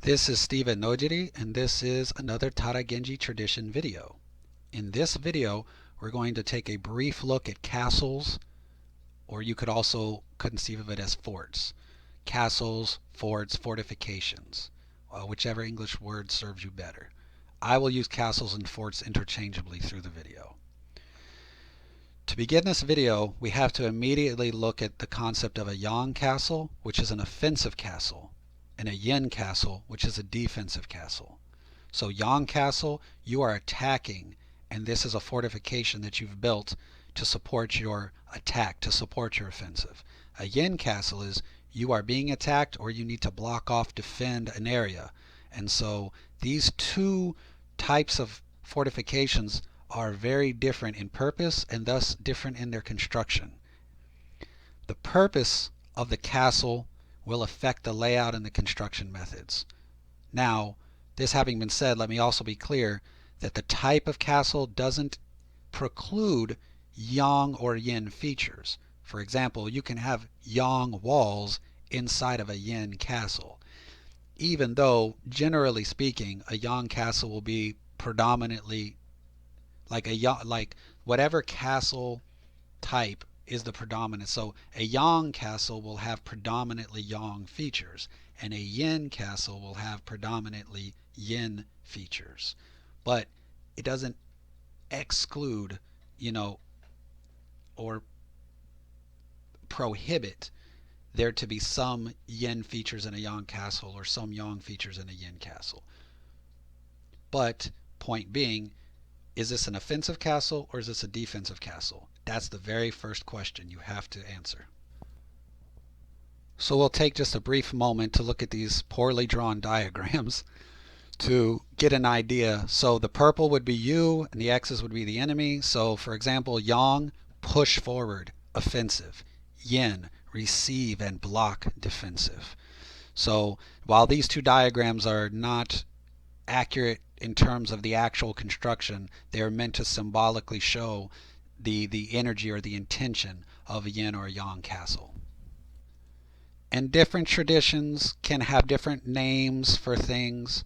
This is Steven Nojiri, and this is another Tada Genji tradition video. In this video, we're going to take a brief look at castles, or you could also conceive of it as forts. Castles, forts, fortifications, whichever English word serves you better. I will use castles and forts interchangeably through the video. To begin this video, we have to immediately look at the concept of a yang castle, which is an offensive castle, and a yin castle, which is a defensive castle. So yang castle, you are attacking, and this is a fortification that you've built to support your attack, to support your offensive. A yin castle is you are being attacked, or you need to block off, defend an area. And so these two types of fortifications are very different in purpose and thus different in their construction. The purpose of the castle will affect the layout and the construction methods. Now, this having been said, let me also be clear that the type of castle doesn't preclude yang or yin features. For example, you can have yang walls inside of a yin castle, even though, generally speaking, a yang castle will be predominantly like whatever castle type is the predominant. So a yang castle will have predominantly yang features, and a yin castle will have predominantly yin features. But it doesn't exclude, or prohibit there to be some yin features in a yang castle or some yang features in a yin castle. But point being, is this an offensive castle or is this a defensive castle? That's the very first question you have to answer. So we'll take just a brief moment to look at these poorly drawn diagrams to get an idea. So the purple would be you and the X's would be the enemy. So for example, yang, push forward, offensive. Yin, receive and block, defensive. So while these two diagrams are not accurate in terms of the actual construction, they are meant to symbolically show the energy or the intention of a yin or a yang castle. And different traditions can have different names for things.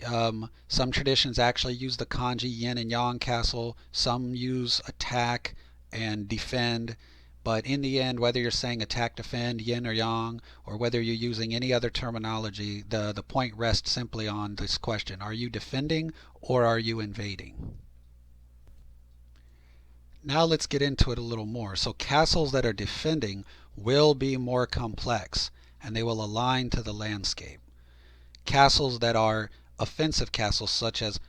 Some traditions actually use the kanji yin and yang castle. Some use attack and defend. But in the end, whether you're saying attack, defend, yin or yang, or whether you're using any other terminology, the point rests simply on this question. Are you defending or are you invading? Now let's get into it a little more. So castles that are defending will be more complex, and they will align to the landscape. Castles that are offensive castles, such as,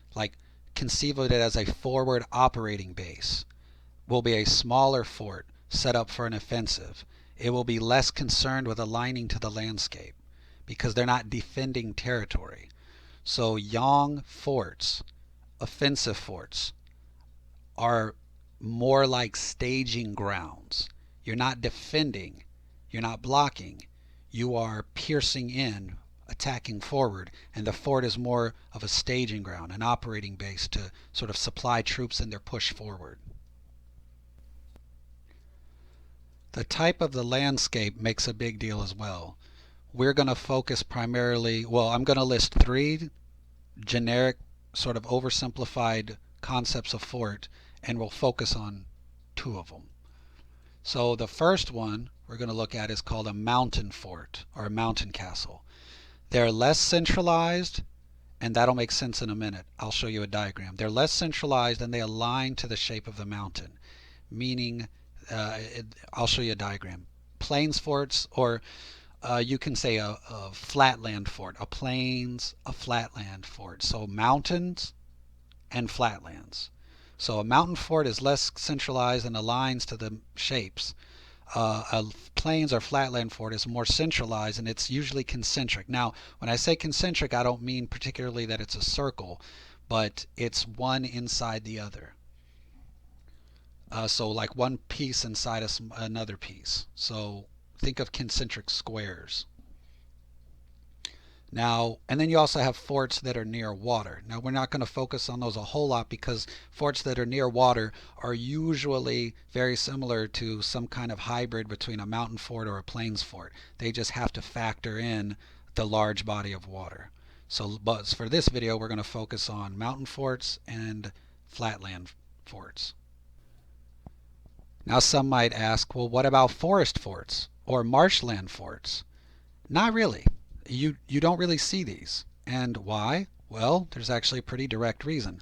conceive of it as a forward operating base, will be a smaller fort set up for an offensive. It will be less concerned with aligning to the landscape because they're not defending territory. So yang forts, offensive forts, are more like staging grounds. You're not defending, you're not blocking, you are piercing in, attacking forward, and the fort is more of a staging ground, an operating base to sort of supply troops in their push forward. The type of the landscape makes a big deal as well. We're going to focus primarily, I'm going to list three generic, sort of oversimplified concepts of fort, and we'll focus on two of them. So the first one we're going to look at is called a mountain fort or a mountain castle. They're less centralized, and that'll make sense in a minute. I'll show you a diagram. They're less centralized and they align to the shape of the mountain, meaning I'll show you a diagram. Plains forts, or you can say a flatland fort, a plains, a flatland fort. So mountains and flatlands. So a mountain fort is less centralized and aligns to the shapes. A plains or flatland fort is more centralized, and it's usually concentric. Now, when I say concentric, I don't mean particularly that it's a circle, but it's one inside the other. So like one piece inside another piece. So think of concentric squares. Now, and then you also have forts that are near water. Now, we're not going to focus on those a whole lot because forts that are near water are usually very similar to some kind of hybrid between a mountain fort or a plains fort. They just have to factor in the large body of water. So, but for this video, we're going to focus on mountain forts and flatland forts. Now some might ask, well, what about forest forts or marshland forts? Not really. You don't really see these. And why? Well, there's actually a pretty direct reason.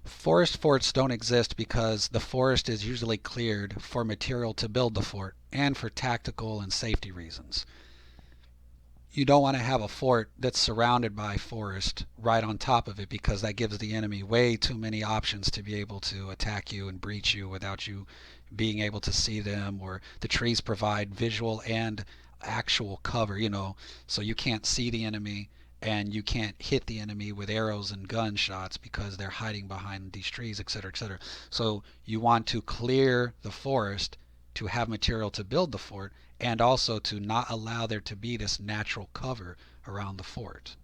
Forest forts don't exist because the forest is usually cleared for material to build the fort and for tactical and safety reasons. You don't want to have a fort that's surrounded by forest right on top of it, because that gives the enemy way too many options to be able to attack you and breach you without you being able to see them, or the trees provide visual and actual cover, so you can't see the enemy and you can't hit the enemy with arrows and gunshots because they're hiding behind these trees, etc., etc. So you want to clear the forest to have material to build the fort, and also to not allow there to be this natural cover around the fort.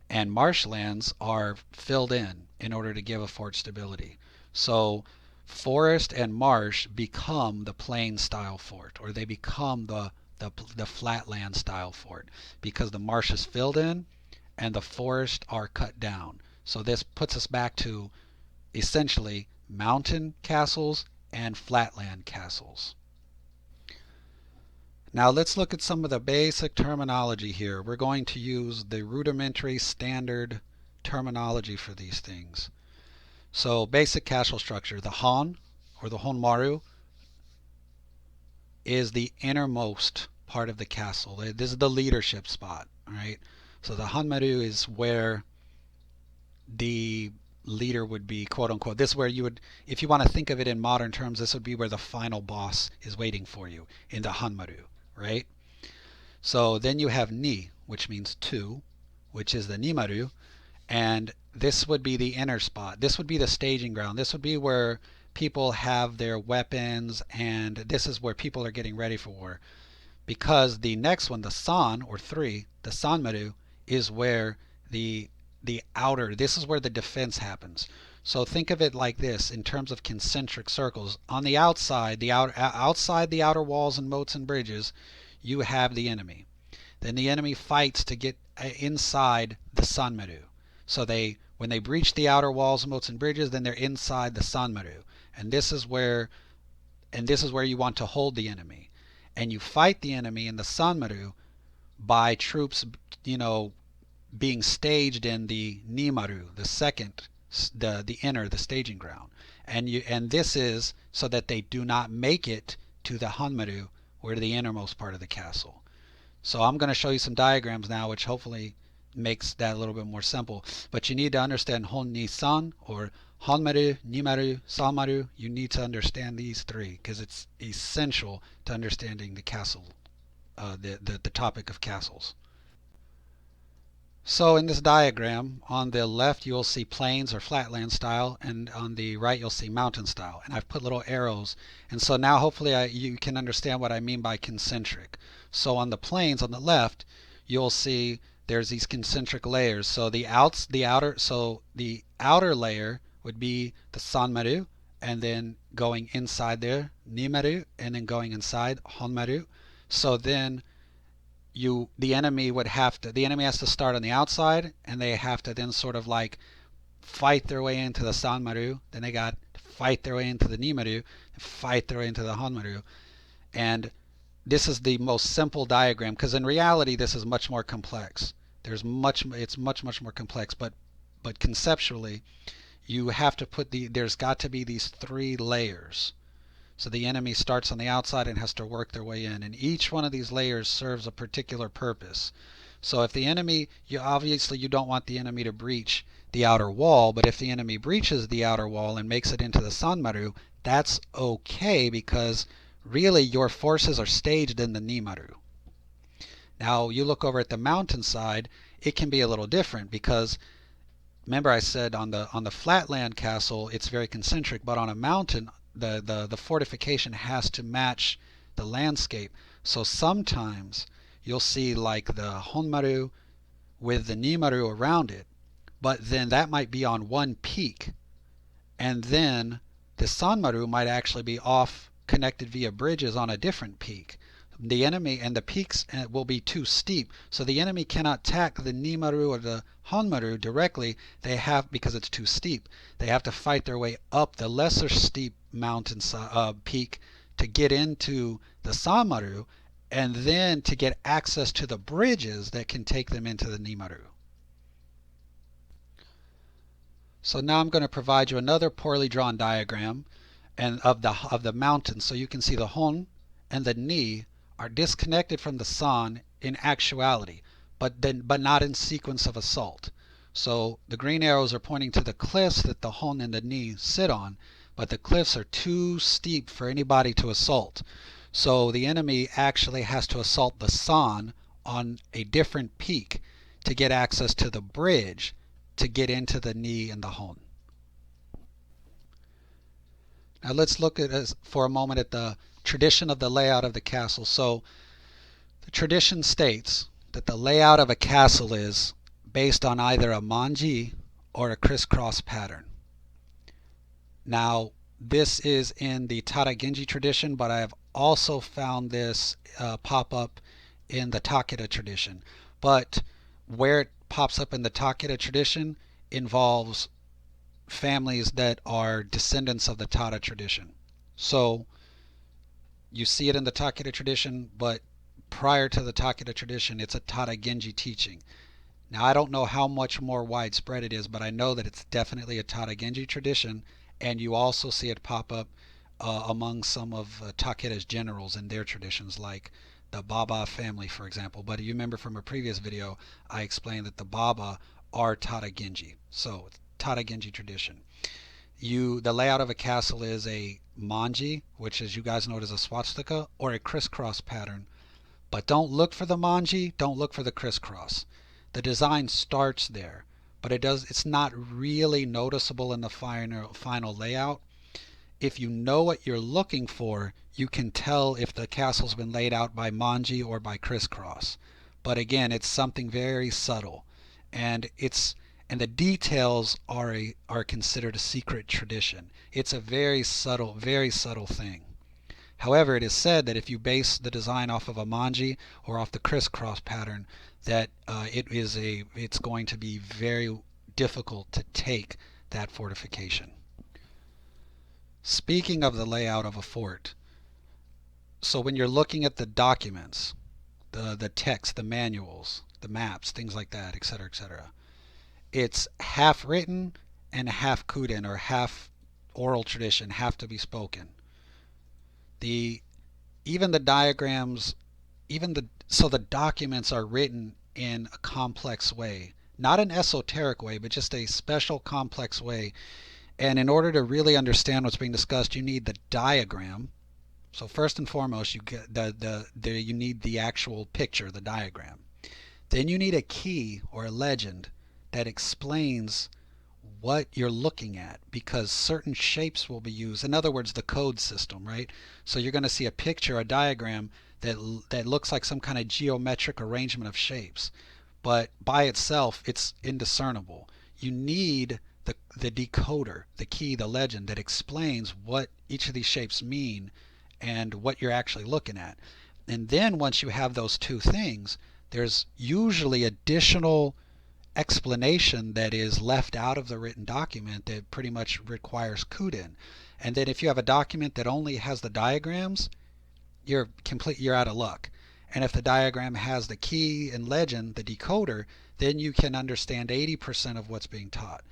And marshlands are filled in order to give a fort stability. So forest and marsh become the plain style fort, or they become the flatland style fort, because the marsh is filled in and the forest are cut down. So this puts us back to essentially mountain castles and flatland castles. Now let's look at some of the basic terminology here. We're going to use the rudimentary standard terminology for these things. So basic castle structure. The hon, or the honmaru, is the innermost part of the castle. This is the leadership spot. All right. So the honmaru is where the leader would be, quote unquote. This is where you would, if you want to think of it in modern terms, this would be where the final boss is waiting for you, in the honmaru, right? So then you have ni, which means two, which is the nimaru, and this would be the inner spot. This would be the staging ground. This would be where people have their weapons, and this is where people are getting ready for war. Because the next one, the san, or three, the sanmaru, is where the outer, this is where the defense happens. So think of it like this in terms of concentric circles. On the outside, outside the outer walls and moats and bridges, you have the enemy. Then the enemy fights to get inside the sanmaru. So when they breach the outer walls, moats, and bridges, then they're inside the sanmaru, and this is where you want to hold the enemy. And you fight the enemy in the sanmaru by troops, being staged in the nimaru, the second, the inner, the staging ground. And this is so that they do not make it to the honmaru, or to the innermost part of the castle. So I'm going to show you some diagrams now, which hopefully makes that a little bit more simple. But you need to understand hon ni san, or honmaru, nimaru, sanmaru. You need to understand these three because it's essential to understanding the castle, the topic of castles. So in this diagram, on the left you'll see plains or flatland style, and on the right you'll see mountain style. And I've put little arrows, and so now hopefully you can understand what I mean by concentric. So on the plains on the left, you'll see there's these concentric layers. So the outer layer would be the sanmaru, and then going inside there, nimaru, and then going inside, honmaru. So then the enemy has to start on the outside, and they have to then sort of like fight their way into the sanmaru. Then they got to fight their way into the nimaru, and fight their way into the honmaru. And this is the most simple diagram, because in reality this is much more complex. It's much more complex, but conceptually you have to there's got to be these three layers. So the enemy starts on the outside and has to work their way in, and each one of these layers serves a particular purpose. So if the enemy, you don't want the enemy to breach the outer wall, but if the enemy breaches the outer wall and makes it into the sanmaru, that's okay, because really your forces are staged in the nimaru. Now you look over at the mountainside, it can be a little different, because remember I said on the flatland castle it's very concentric, but on a mountain the fortification has to match the landscape. So sometimes you'll see like the honmaru with the nimaru around it, but then that might be on one peak, and then the sanmaru might actually be off, connected via bridges on a different peak. The enemy and the peaks will be too steep, so the enemy cannot attack the Nimaru or the Honmaru directly. They have, because it's too steep, they have to fight their way up the lesser steep mountain peak to get into the Sanmaru, and then to get access to the bridges that can take them into the Nimaru. So now I'm going to provide you another poorly drawn diagram and of the mountain, so you can see the Hon and the Ni are disconnected from the San in actuality, but not in sequence of assault. So the green arrows are pointing to the cliffs that the Hon and the Ni sit on, but the cliffs are too steep for anybody to assault. So the enemy actually has to assault the San on a different peak to get access to the bridge to get into the Ni and the Hon. Now let's look at for a moment at the tradition of the layout of the castle. So the tradition states that the layout of a castle is based on either a manji or a crisscross pattern. Now this is in the Tada Genji tradition, but I have also found this pop up in the Takeda tradition. But where it pops up in the Takeda tradition involves families that are descendants of the Tada tradition. So you see it in the Takeda tradition, but prior to the Takeda tradition, it's a Tada Genji teaching. Now I don't know how much more widespread it is, but I know that it's definitely a Tada Genji tradition, and you also see it pop up among some of Takeda's generals in their traditions, like the Baba family, for example. But you remember from a previous video, I explained that the Baba are Tada Genji. So Tada Genji tradition. The layout of a castle is a manji, which, as you guys know, is a swastika, or a crisscross pattern. But don't look for the manji, don't look for the crisscross. The design starts there, but it's not really noticeable in the final layout. If you know what you're looking for, you can tell if the castle's been laid out by manji or by crisscross. But again, it's something very subtle, and the details are considered a secret tradition. It's a very subtle thing. However, it is said that if you base the design off of a manji or off the crisscross pattern, that it's going to be very difficult to take that fortification. Speaking of the layout of a fort, so when you're looking at the documents, the text, the manuals, the maps, things like that, etc., etc., it's half written and half kuden, or half oral tradition, half to be spoken. Even the diagrams, so the documents are written in a complex way, not an esoteric way, but just a special complex way. And in order to really understand what's being discussed, you need the diagram. So first and foremost, you get you need the actual picture, the diagram. Then you need a key or a legend that explains what you're looking at, because certain shapes will be used. In other words, the code system, right? So you're going to see a picture, a diagram that looks like some kind of geometric arrangement of shapes, but by itself it's indiscernible. You need the decoder, the key, the legend that explains what each of these shapes mean and what you're actually looking at. And then once you have those two things, there's usually additional explanation that is left out of the written document that pretty much requires kuden. And then if you have a document that only has the diagrams, you're out of luck. And if the diagram has the key and legend, the decoder, then you can understand 80% of what's being taught.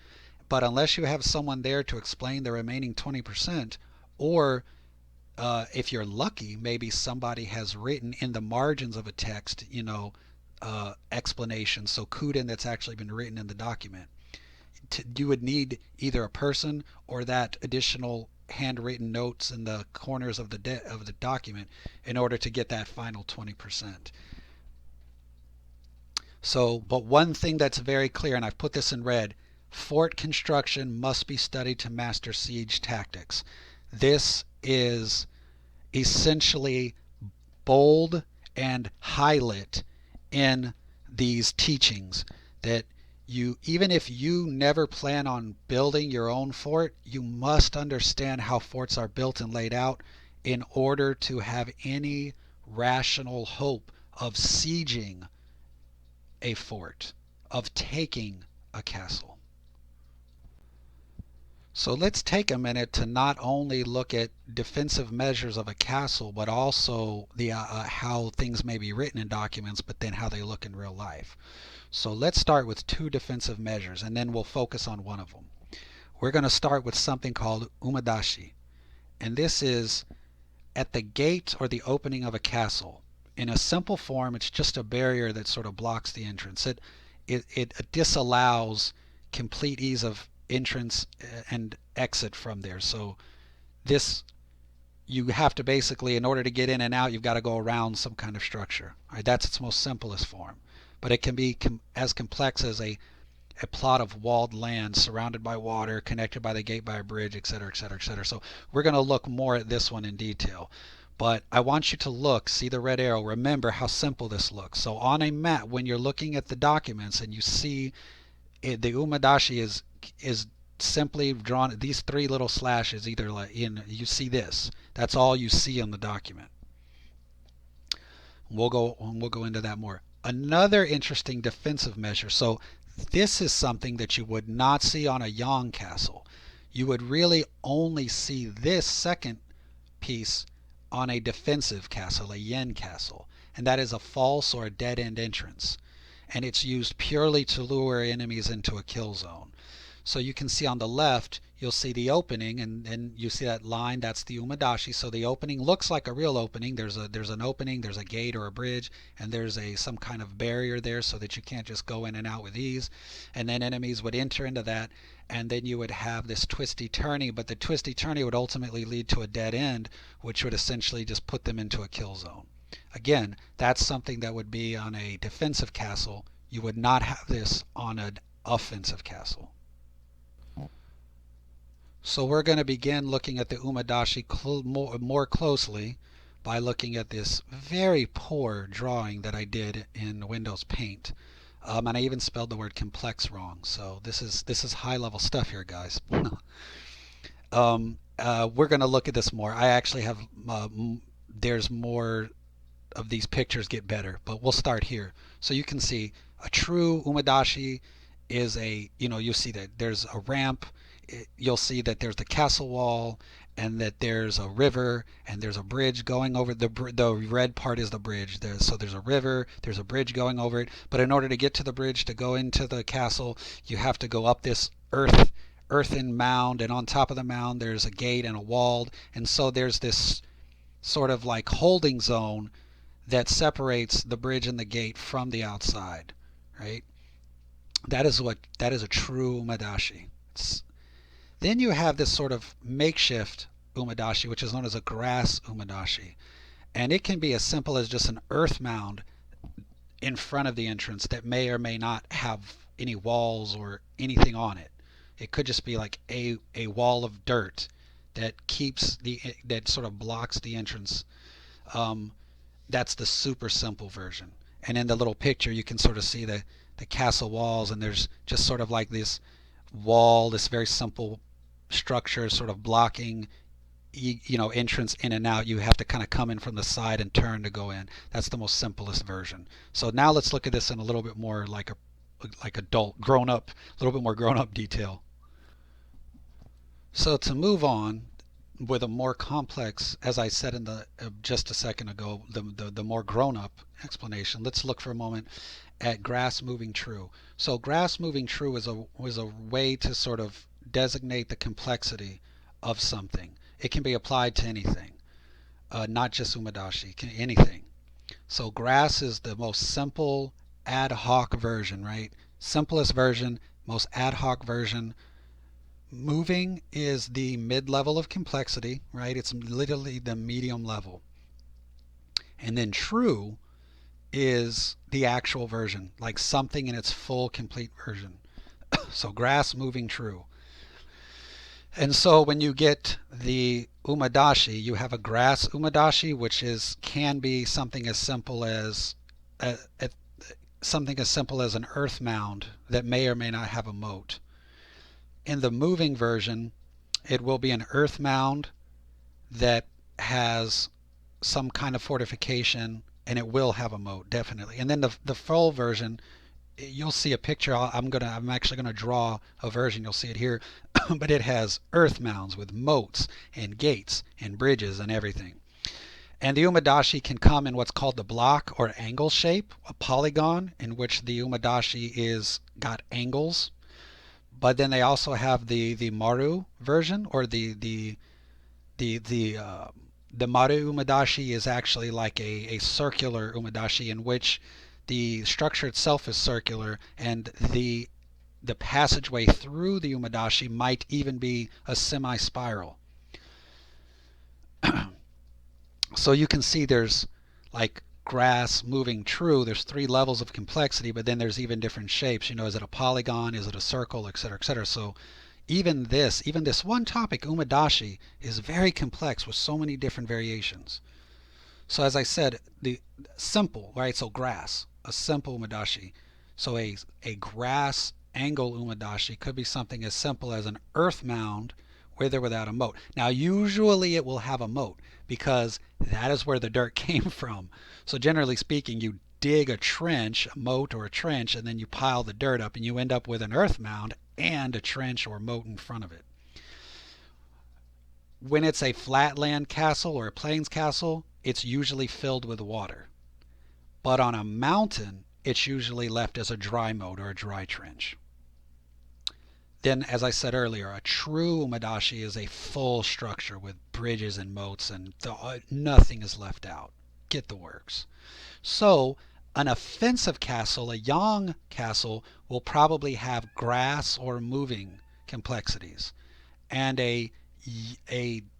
But unless you have someone there to explain the remaining 20%, or if you're lucky, maybe somebody has written in the margins of a text, explanation, so kuden that's actually been written in the document. You would need either a person or that additional handwritten notes in the corners of the document in order to get that final 20%. So, but one thing that's very clear, and I've put this in red: fort construction must be studied to master siege tactics. This is essentially bold and highlight in these teachings, that even if you never plan on building your own fort, you must understand how forts are built and laid out in order to have any rational hope of sieging a fort, of taking a castle. So let's take a minute to not only look at defensive measures of a castle, but also the how things may be written in documents, but then how they look in real life. So let's start with two defensive measures, and then we'll focus on one of them. We're going to start with something called Umadashi, and this is at the gate or the opening of a castle. In a simple form, it's just a barrier that sort of blocks the entrance. It disallows complete ease of entrance and exit from there. So this, you have to basically, in order to get in and out, you've got to go around some kind of structure. All right, that's its most simplest form. But it can be as complex as a plot of walled land surrounded by water, connected by the gate by a bridge, etc., etc., etc. So we're going to look more at this one in detail. But I want you to look, see the red arrow, remember how simple this looks. So on a map, when you're looking at the documents and you see the Umadashi is simply drawn, these three little slashes, either like you see this. That's all you see on the document. We'll go into that more. Another interesting defensive measure. So this is something that you would not see on a Yang castle. You would really only see this second piece on a defensive castle, a yen castle, and that is a false or a dead-end entrance. And it's used purely to lure enemies into a kill zone. So you can see on the left, you'll see the opening, and you see that line, that's the Umadashi. So the opening looks like a real opening. There's an opening, there's a gate or a bridge, and there's some kind of barrier there so that you can't just go in and out with ease. And then enemies would enter into that, and then you would have this twisty turny, but the twisty turny would ultimately lead to a dead end, which would essentially just put them into a kill zone. Again, that's something that would be on a defensive castle. You would not have this on an offensive castle. So we're going to begin looking at the Umadashi more closely by looking at this very poor drawing that I did in Windows Paint. And I even spelled the word complex wrong. So this is high level stuff here, guys. We're going to look at this more. I actually have there's more of these pictures get better, but we'll start here. So you can see a true Umadashi is you see that there's a ramp. You'll see that there's the castle wall, and that there's a river, and there's a bridge going over the red part is the bridge. So there's a river, there's a bridge going over it. But in order to get to the bridge to go into the castle, you have to go up this earthen mound, and on top of the mound there's a gate and a wall, and so there's this sort of like holding zone that separates the bridge and the gate from the outside, right? That is a true Umadashi. Then you have this sort of makeshift Umadashi, which is known as a grass Umadashi. And it can be as simple as just an earth mound in front of the entrance that may or may not have any walls or anything on it. It could just be like a wall of dirt that that sort of blocks the entrance. That's the super simple version. And in the little picture, you can sort of see the castle walls, and there's just sort of like this wall, this very simple structure sort of blocking entrance in and out. You have to kind of come in from the side and turn to go in. That's the most simplest version. So now let's look at this in a little bit more like adult, grown up, a little bit more grown up detail. So to move on with a more complex, as I said in the just a second ago, the more grown up explanation, let's look for a moment at grass moving true. So grass moving true was a way to sort of designate the complexity of something. It can be applied to anything, not just Umadashi, anything. So grass is the most simple ad hoc version, right? Simplest version, most ad hoc version. Moving is the mid-level of complexity, right? It's literally the medium level. And then true is the actual version, like something in its full, complete version. So grass moving true. And so when you get the Umadashi, you have a grass Umadashi, which can be something as simple as an earth mound that may or may not have a moat. In the moving version, it will be an earth mound that has some kind of fortification, and it will have a moat, definitely. And then the full version, you'll see a picture. I'm actually gonna draw a version. You'll see it here, but it has earth mounds with moats and gates and bridges and everything. And the Umadashi can come in what's called the block or angle shape, a polygon in which the Umadashi is got angles. But then they also have the Maru version, or the Maru Umadashi is actually like a circular Umadashi in which the structure itself is circular, and the passageway through the Umadashi might even be a semi-spiral. So you can see there's like grass moving true. There's 3 levels of complexity, but then there's even different shapes. You know, is it a polygon? Is it a circle? Etc. Etc. So even this one topic, Umadashi, is very complex with so many different variations. So as I said, the simple, right? So grass, a simple Umadashi. So a grass angle Umadashi could be something as simple as an earth mound with or without a moat. Now usually it will have a moat because that is where the dirt came from. So generally speaking, you dig a trench, a moat or a trench, and then you pile the dirt up and you end up with an earth mound and a trench or moat in front of it. When it's a flatland castle or a plains castle, it's usually filled with water. But on a mountain, it's usually left as a dry moat or a dry trench. Then, as I said earlier, a true Umadashi is a full structure with bridges and moats, and nothing is left out. Get the works. So, an offensive castle, a yang castle, will probably have grass or moving complexities. And a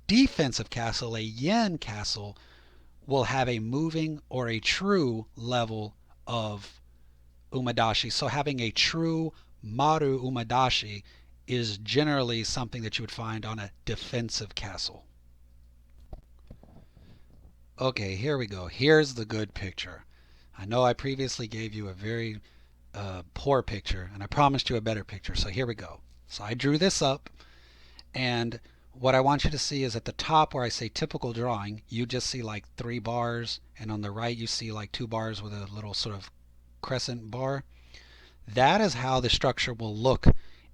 defensive castle, a yen castle, will have a moving or a true level of Umadashi. So having a true Maru Umadashi is generally something that you would find on a defensive castle. Okay, here we go. Here's the good picture. I know I previously gave you a very poor picture, and I promised you a better picture. So here we go. So I drew this up, and what I want you to see is at the top where I say typical drawing, you just see like 3 bars, and on the right you see like 2 bars with a little sort of crescent bar. That is how the structure will look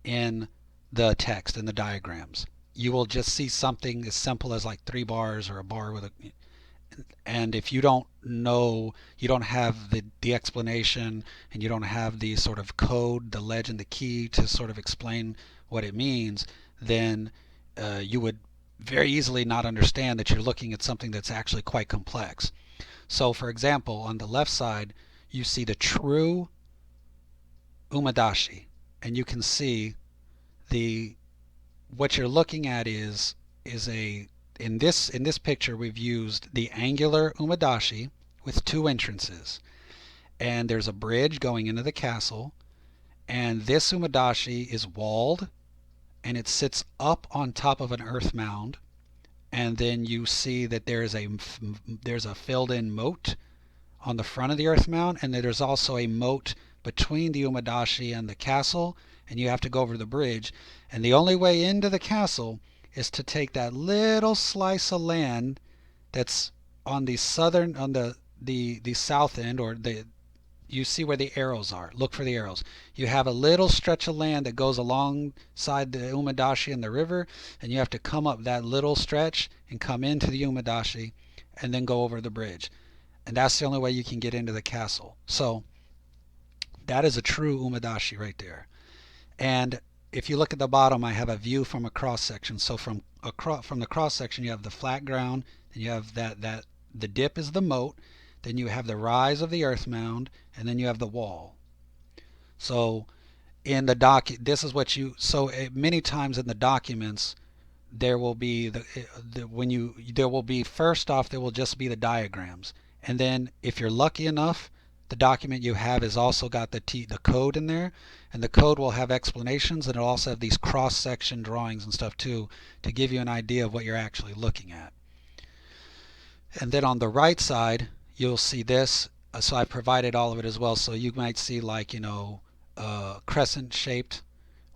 in the text, in the diagrams. You will just see something as simple as like 3 bars or a bar with a... And if you don't know, you don't have the explanation, and you don't have the sort of code, the legend, the key to sort of explain what it means, then you would very easily not understand that you're looking at something that's actually quite complex. So for example, on the left side, you see the true Umadashi, and you can see what you're looking at is a in this picture we've used the angular Umadashi with 2 entrances, and there's a bridge going into the castle, and this Umadashi is walled and it sits up on top of an earth mound, and then you see that there's a filled in moat on the front of the earth mound, and there's also a moat between the Umadashi and the castle, and you have to go over the bridge. And the only way into the castle is to take that little slice of land that's on the southern, on the south end, or you see where the arrows are. Look for the arrows. You have a little stretch of land that goes alongside the Umadashi and the river, and you have to come up that little stretch and come into the Umadashi and then go over the bridge. And that's the only way you can get into the castle. So that is a true Umadashi right there. And if you look at the bottom, I have a view from a cross section. So from the cross section, you have the flat ground, and you have the dip is the moat, then you have the rise of the earth mound, and then you have the wall. So in the this is what you, so many times in the documents, there will be there will be, first off, there will just be the diagrams. And then if you're lucky enough, the document you have has also got the code in there, and the code will have explanations, and it'll also have these cross-section drawings and stuff too, to give you an idea of what you're actually looking at. And then on the right side, you'll see this. So I provided all of it as well. So you might see, like, crescent shaped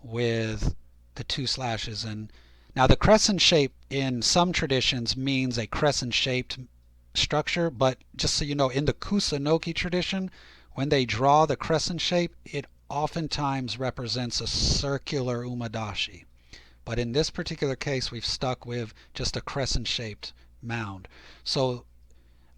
with the 2 slashes. And now the crescent shape in some traditions means a crescent shaped structure, but just so you know, in the Kusunoki tradition, when they draw the crescent shape, it oftentimes represents a circular umadashi. But in this particular case, we've stuck with just a crescent-shaped mound. So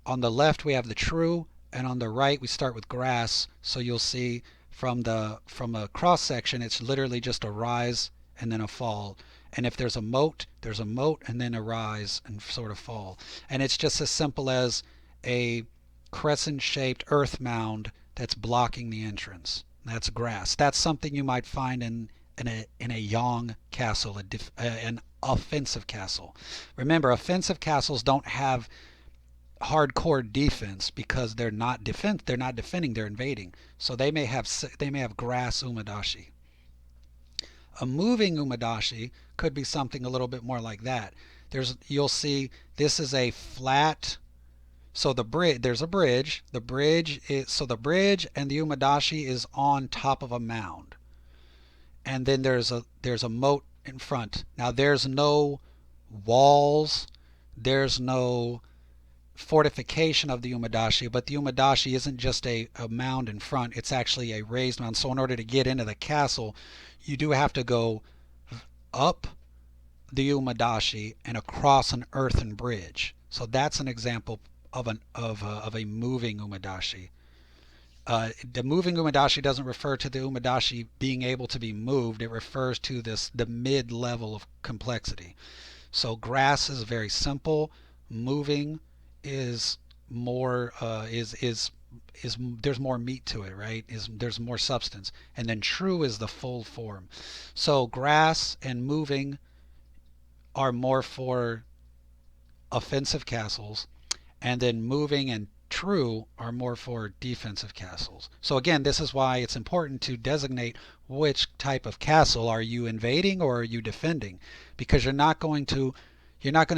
on the left we have the true, and on the right we start with grass. So you'll see from a cross section, it's literally just a rise and then a fall. And if there's a moat, and then a rise and sort of fall. And it's just as simple as a crescent-shaped earth mound that's blocking the entrance. That's grass. That's something you might find in a yang castle, an offensive castle. Remember, offensive castles don't have hardcore defense because they're not defending, they're invading. So they may have grass umadashi. A moving umadashi could be something a little bit more like that. You'll see this is a flat. So there's a bridge. The bridge and the umadashi is on top of a mound. And then there's a moat in front. Now there's no walls, there's no fortification of the umadashi, but the umadashi isn't just a mound in front, it's actually a raised mound. So in order to get into the castle, you do have to go up the umadashi and across an earthen bridge. So that's an example of a moving umadashi. The moving umadashi doesn't refer to the umadashi being able to be moved. It refers to the mid level of complexity. So grass is very simple. Moving is more there's more meat to it, right? There's more substance. And then true is the full form. So grass and moving are more for offensive castles, and then moving and true are more for defensive castles. So again, this is why it's important to designate which type of castle are you invading or are you defending, because you're not going to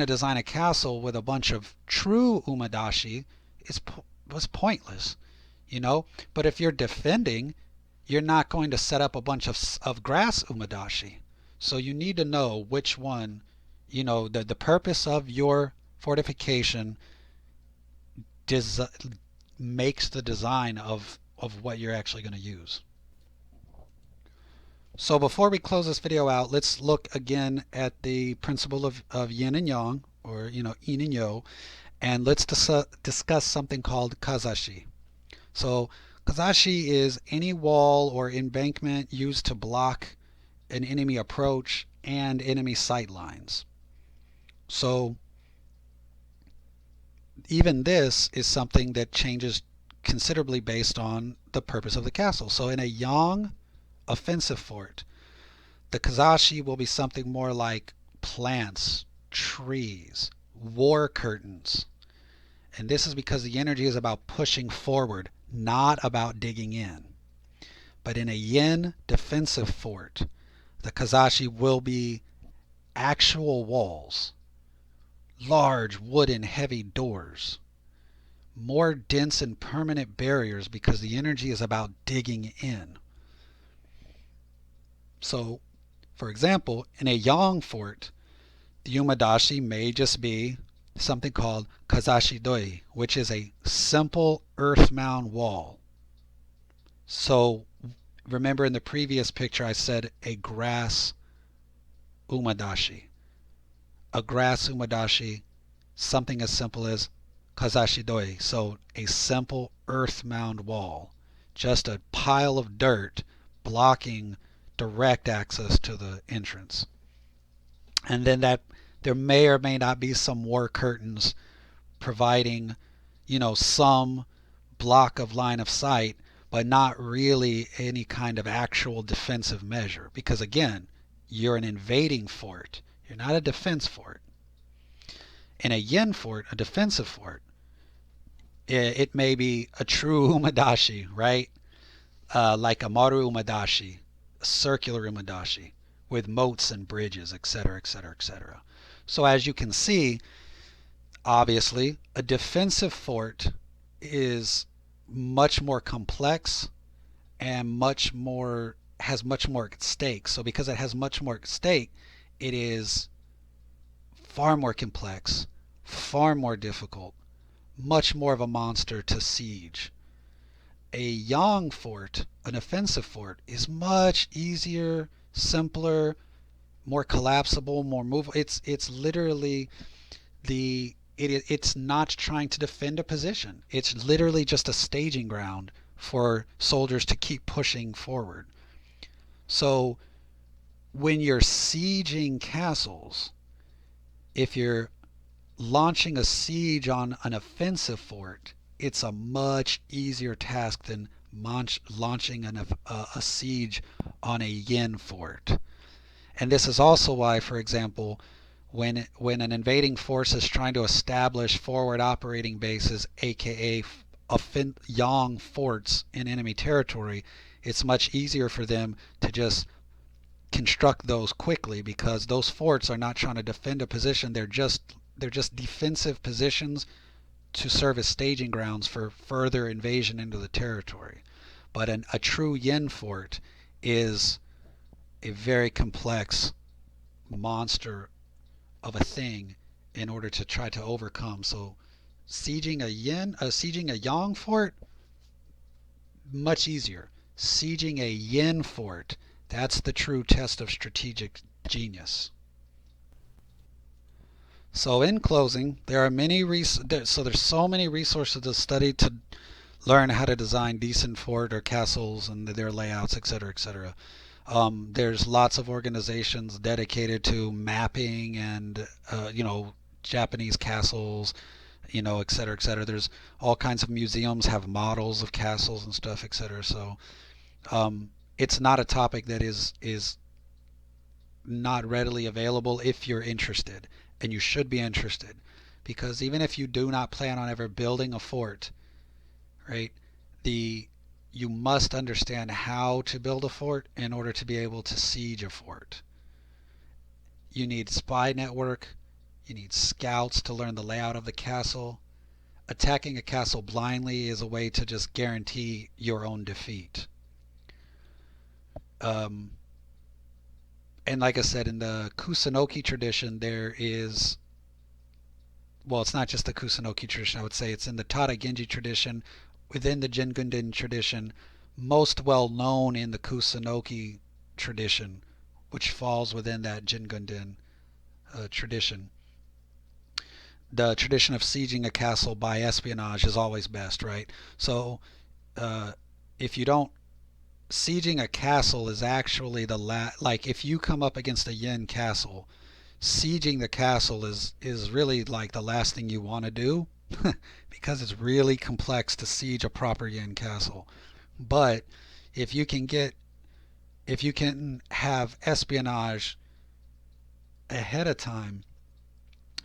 design a castle with a bunch of true umadashi. It's pointless, you know. But if you're defending, you're not going to set up a bunch of grass umadashi. So you need to know which one, you know, the purpose of your fortification makes the design of what you're actually going to use. So before we close this video out, let's look again at the principle of yin and yang, or yin and yo, and let's discuss something called Kazashi. So Kazashi is any wall or embankment used to block an enemy approach and enemy sight lines. So even this is something that changes considerably based on the purpose of the castle. So in a yang offensive fort, the Kazashi will be something more like plants, trees, war curtains. And this is because the energy is about pushing forward, not about digging in. But in a yin defensive fort, the Kazashi will be actual walls, large wooden heavy doors, more dense and permanent barriers because the energy is about digging in. So, for example, in a yang fort, the umadashi may just be something called Kazashi doi, which is a simple earth mound wall. So remember in the previous picture I said a grass umadashi. A grass umadashi, something as simple as Kazashi doi. So a simple earth mound wall. Just a pile of dirt blocking direct access to the entrance. And then that there may or may not be some war curtains providing, some block of line of sight, but not really any kind of actual defensive measure. Because again, you're an invading fort. You're not a defense fort. In a yin fort, a defensive fort, it may be a true umadashi, right? Like a maru umadashi, a circular umadashi with moats and bridges, etc., etc., etc. So as you can see, obviously, a defensive fort is much more complex and has much more at stake. So because it has much more at stake, it is far more complex, far more difficult, much more of a monster to siege. A yang fort, an offensive fort, is much easier, simpler, more collapsible, more movable. It's literally it's not trying to defend a position. It's literally just a staging ground for soldiers to keep pushing forward. So when you're sieging castles, if you're launching a siege on an offensive fort, it's a much easier task than launching a siege on a yin fort. And this is also why, for example, when an invading force is trying to establish forward operating bases, aka yang forts in enemy territory, it's much easier for them to just construct those quickly, because those forts are not trying to defend a position. They're just defensive positions to serve as staging grounds for further invasion into the territory. But a true yin fort is a very complex monster of a thing in order to try to overcome. So sieging a yang fort, much easier. Sieging a yin fort, that's the true test of strategic genius. So in closing, there are there's so many resources to study to learn how to design decent fort or castles and their layouts, etc., etc. There's lots of organizations dedicated to mapping and Japanese castles, etc., etc. There's all kinds of museums have models of castles and stuff, etc. So it's not a topic that is not readily available if you're interested, and you should be interested, because even if you do not plan on ever building a fort, right, you must understand how to build a fort in order to be able to siege a fort. You need spy network, you need scouts to learn the layout of the castle. Attacking a castle blindly is a way to just guarantee your own defeat. And like I said, in the Kusunoki tradition, there is, well, it's not just the Kusunoki tradition, I would say it's in the Tada Genji tradition, within the Jingunden tradition, most well known in the Kusunoki tradition, which falls within that Jingunden tradition. The tradition of sieging a castle by espionage is always best, right? So if you don't, sieging a castle is actually like if you come up against a yin castle, sieging the castle is really like the last thing you want to do because it's really complex to siege a proper yin castle. But if you can have espionage ahead of time,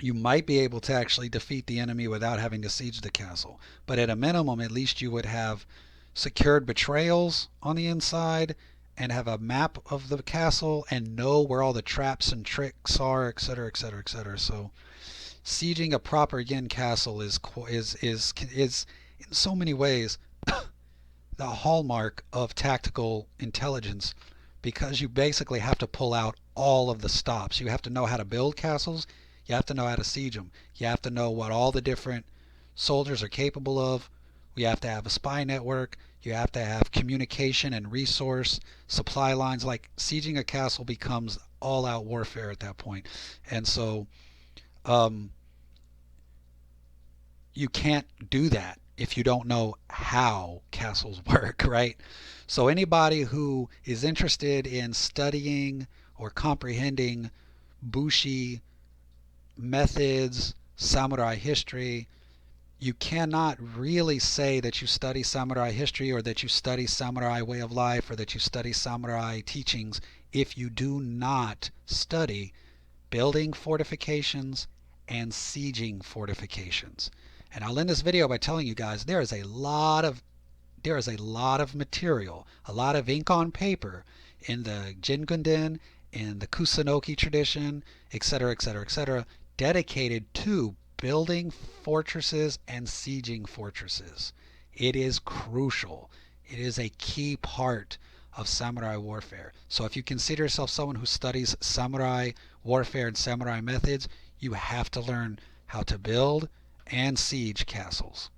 you might be able to actually defeat the enemy without having to siege the castle. But at a minimum, at least you would have secured betrayals on the inside and have a map of the castle and know where all the traps and tricks are, etc., etc., etc. So sieging a proper yin castle is in so many ways the hallmark of tactical intelligence, because you basically have to pull out all of the stops. You have to know how to build castles, you have to know how to siege them, you have to know what all the different soldiers are capable of, you have to have a spy network, you have to have communication and resource supply lines. Like, sieging a castle becomes all out warfare at that point. And so you can't do that if you don't know how castles work, right? So anybody who is interested in studying or comprehending Bushi methods, samurai history, you cannot really say that you study samurai history or that you study samurai way of life or that you study samurai teachings if you do not study building fortifications and sieging fortifications. And I'll end this video by telling you guys there is a lot of material, a lot of ink on paper in the Jingunden, in the Kusunoki tradition, etc., etc., etc., dedicated to building fortresses and sieging fortresses. It is crucial. It is a key part of samurai warfare. So if you consider yourself someone who studies samurai warfare and samurai methods, you have to learn how to build and siege castles.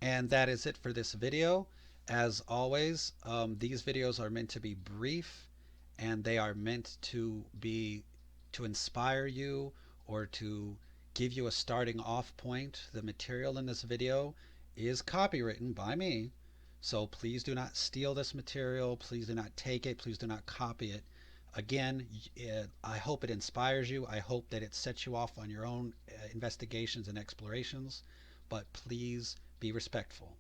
And that is it for this video. As always, these videos are meant to be brief, and they are meant to inspire you or to give you a starting off point. The material in this video is copywritten by me, so please do not steal this material. Please do not take it. Please do not copy it. Again, I hope it inspires you. I hope that it sets you off on your own investigations and explorations, but please be respectful.